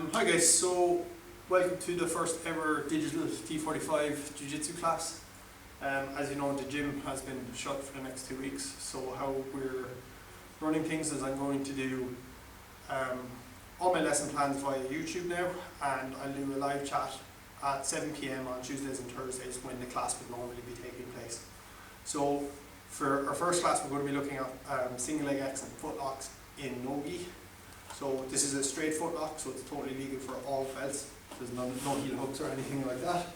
Hi guys, so welcome to the first ever digital T45 Jiujitsu class. As you know, the gym has been shut for the next 2 weeks, so how we're running things is I'm going to do all my lesson plans via YouTube now, and I'll do a live chat at 7 PM on Tuesdays and Thursdays when the class would normally be taking place. So for our first class, we're going to be looking at single leg X and footlocks in Nogi. So this is a straight footlock, so it's totally legal for all belts. There's no heel hooks or anything like that.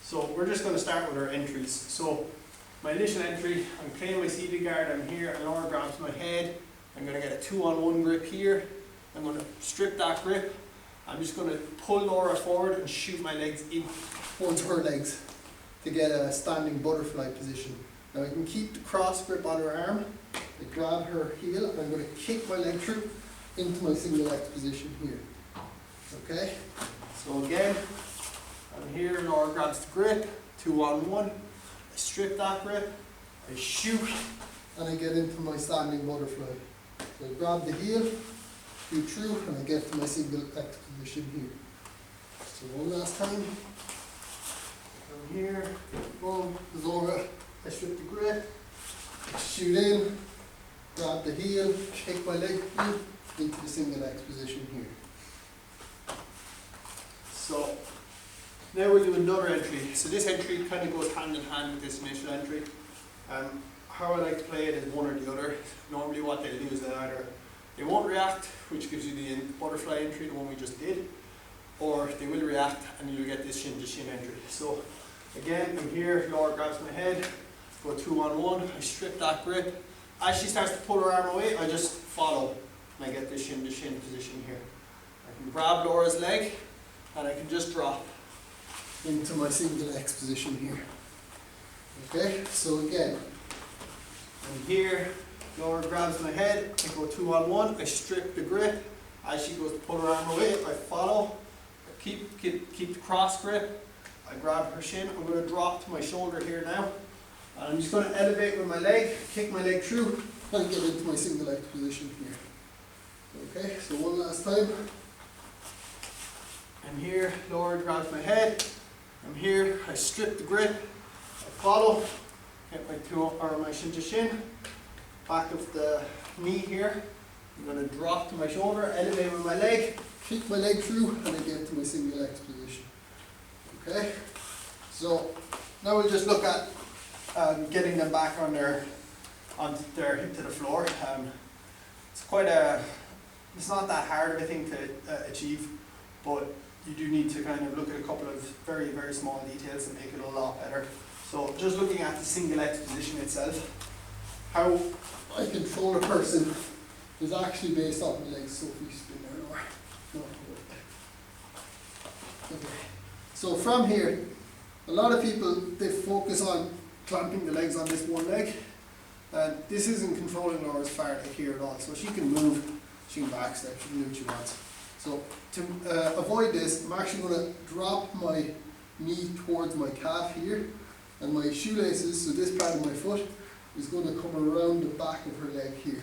So we're just going to start with our entries. So my initial entry, I'm playing my seated guard, I'm here, and Laura grabs my head. I'm going to get a 2-on-1 grip here. I'm going to strip that grip. I'm just going to pull Laura forward and shoot my legs in towards her legs to get a standing butterfly position. Now I can keep the cross grip on her arm. I grab her heel and I'm going to kick my leg through into my single X position here. Okay? So again, I'm here, Laura grabs the grip, 2-on-1. I strip that grip, I shoot, and I get into my standing butterfly. So I grab the heel, shoot through, and I get to my single X position here. So one last time. I'm here, boom, Laura, I strip the grip, shoot in, grab the heel, shake my leg through, into the single X position here. So now we'll do another entry. So this entry kind of goes hand in hand with this initial entry. How I like to play it is one or the other. Normally what they'll do is they won't react, which gives you the butterfly entry, the one we just did, or they will react and you'll get this shin to shin entry. So again, I'm here, Laura grabs my head, go 2-on-1, I strip that grip. As she starts to pull her arm away, I just follow. And I get this shin to shin position here. I can grab Laura's leg and I can just drop into my single X position here. Okay, so again, I'm here, Laura grabs my head, I go 2-on-1, I strip the grip. As she goes to pull her arm away, I follow, I keep the cross grip, I grab her shin, I'm going to drop to my shoulder here now. And I'm just going to elevate with my leg, kick my leg through, and get into my single X position here. Okay, so one last time. I'm here, Laura grabs my head. I'm here, I strip the grip, I follow, get my shin to shin, back of the knee here. I'm going to drop to my shoulder, elevate with my leg, kick my leg through, and I get to my single X position. Okay, so now we'll just look at getting them back on their hip to the floor. It's not that hard of a thing to achieve, but you do need to kind of look at a couple of very, very small details and make it a lot better. So just looking at the single X position itself, how I control a person is actually based on the legs. So if we spin there, or no. Okay. So from here, a lot of people, they focus on clamping the legs on this one leg, and this isn't controlling Laura's far leg here at all. So she can move, she can backstep, she can do what she wants. So to avoid this, I'm actually going to drop my knee towards my calf here, and my shoelaces, so this part of my foot, is going to come around the back of her leg here.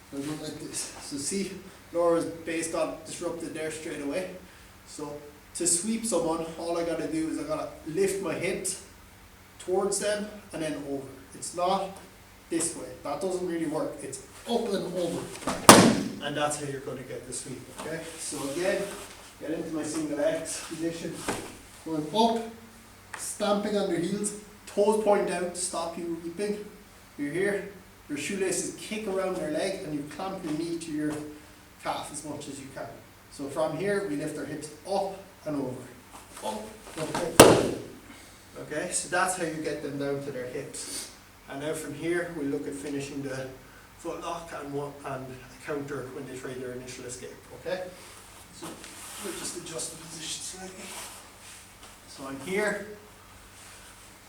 So I'm going like this. So see, Laura's based on disrupted there straight away. So to sweep someone, all I got to do is I got to lift my hips towards them and then over. It's not this way. That doesn't really work. It's up and over. And that's how you're going to get the sweep. Okay? So again, get into my single X position. Going up, stamping on your heels, toes point out to stop you reaping. You're here, your shoelaces kick around your leg and you clamp your knee to your calf as much as you can. So from here, we lift our hips up and over. Up, okay. Okay, so that's how you get them down to their hips. And now from here, we'll look at finishing the footlock and a counter when they try their initial escape. Okay? So we'll just adjust the position slightly. So I'm here.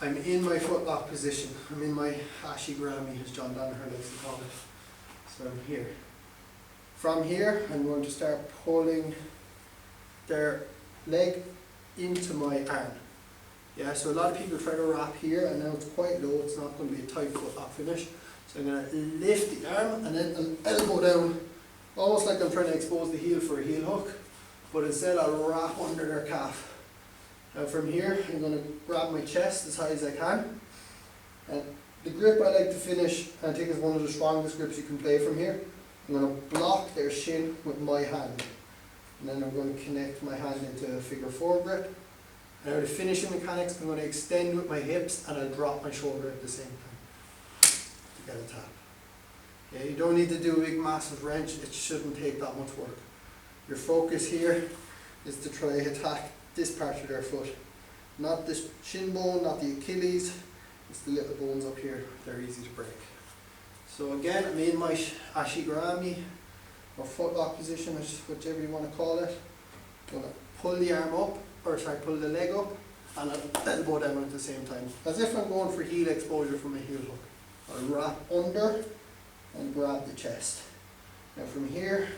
I'm in my footlock position. I'm in my ashigarami, as John Danaher likes to call it. So I'm here. From here, I'm going to start pulling their leg into my arm. Yeah, so a lot of people try to wrap here, and now it's quite low, it's not going to be a tight footlock finish. So I'm going to lift the arm and then I'll elbow down, almost like I'm trying to expose the heel for a heel hook. but instead I'll wrap under their calf. Now from here, I'm going to grab my chest as high as I can. And the grip I like to finish, I think is one of the strongest grips you can play from here. I'm going to block their shin with my hand. And then I'm going to connect my hand into a figure 4 grip. And now the finishing mechanics, I'm going to extend with my hips and I'll drop my shoulder at the same time to get a tap. Okay, you don't need to do a big massive wrench, it shouldn't take that much work. Your focus here is to try attack this part of their foot. Not the shin bone, not the Achilles, it's the little bones up here, they're easy to break. So again, I'm in my ashigarami or footlock position, whichever you want to call it. I'm going to pull the arm up, or sorry, pull the leg up, and I'll elbow down at the same time. As if I'm going for heel exposure from a heel hook. I'll wrap under and grab the chest. Now from here,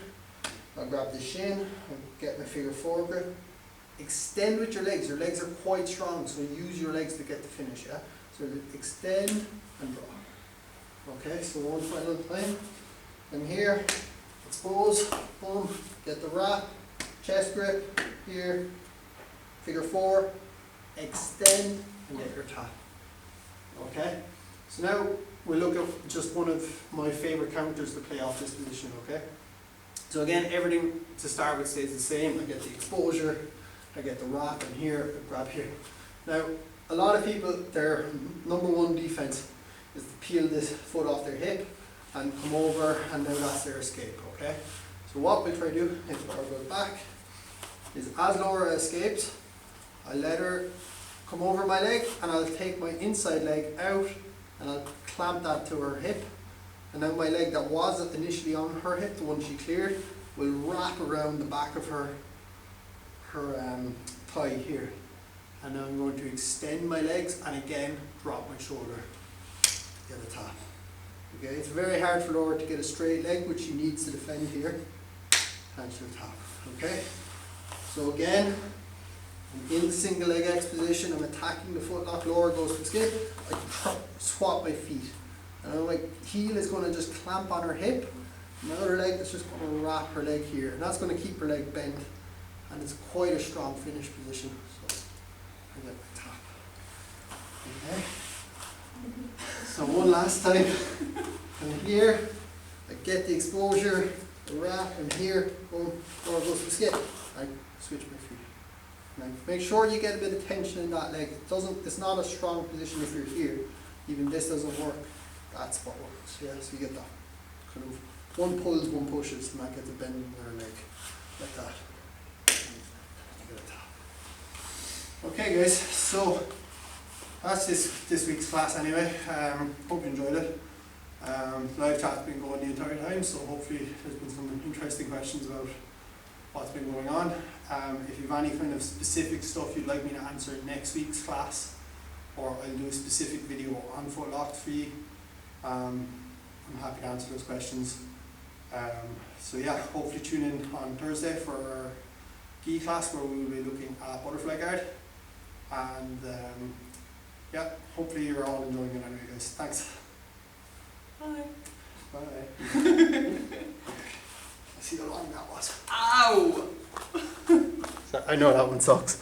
I'll grab the shin and get my figure 4 grip. Extend with your legs are quite strong, so use your legs to get the finish, yeah? So extend and draw. Okay, so one final time. I'm here, expose, boom, get the wrap, chest grip, here, figure 4, extend and get your tap. Okay, so now we'll look at just one of my favourite counters to play off this position, okay? So again, everything to start with stays the same. I get the exposure, I get the wrap, and here, I grab here. Now, a lot of people, their number one defense is to peel this foot off their hip and come over, and now that's their escape, okay? So what we'll try to do is go back, is as Laura escapes, I let her come over my leg, and I'll take my inside leg out, and I'll clamp that to her hip. And now my leg that was initially on her hip, the one she cleared, will wrap around the back of her thigh here. And now I'm going to extend my legs and again drop my shoulder to get a tap. Okay, it's very hard for Laura to get a straight leg, which she needs to defend here. And she'll tap. Okay, so again, I'm in the single leg X position, I'm attacking the footlock, Laura goes for skip, I swap my feet. And my heel is going to just clamp on her hip, my other leg is just going to wrap her leg here, and that's going to keep her leg bent, and it's quite a strong finish position. So I get my tap. Okay. So one last time, I'm here, I get the exposure, the wrap, and here, boom, Laura goes for skip, I switch my feet. Now make sure you get a bit of tension in that leg. It's not a strong position if you're here. Even this doesn't work. That's what works. Yeah, so you get that kind of one pulls, one pushes, and that gets a bend in their leg like that. And you get a tap. Okay, guys. So that's this week's class anyway. Hope you enjoyed it. Live chat's been going the entire time, so hopefully there's been some interesting questions about what's been going on. If you have any kind of specific stuff you'd like me to answer in next week's class, or I'll do a specific video on footlocks for you, I'm happy to answer those questions. So yeah, hopefully tune in on Thursday for our gi class where we will be looking at butterfly guard. And yeah, hopefully you're all enjoying it anyway, guys. Thanks. Bye. Bye. See how long that was. Ow! I know that one sucks.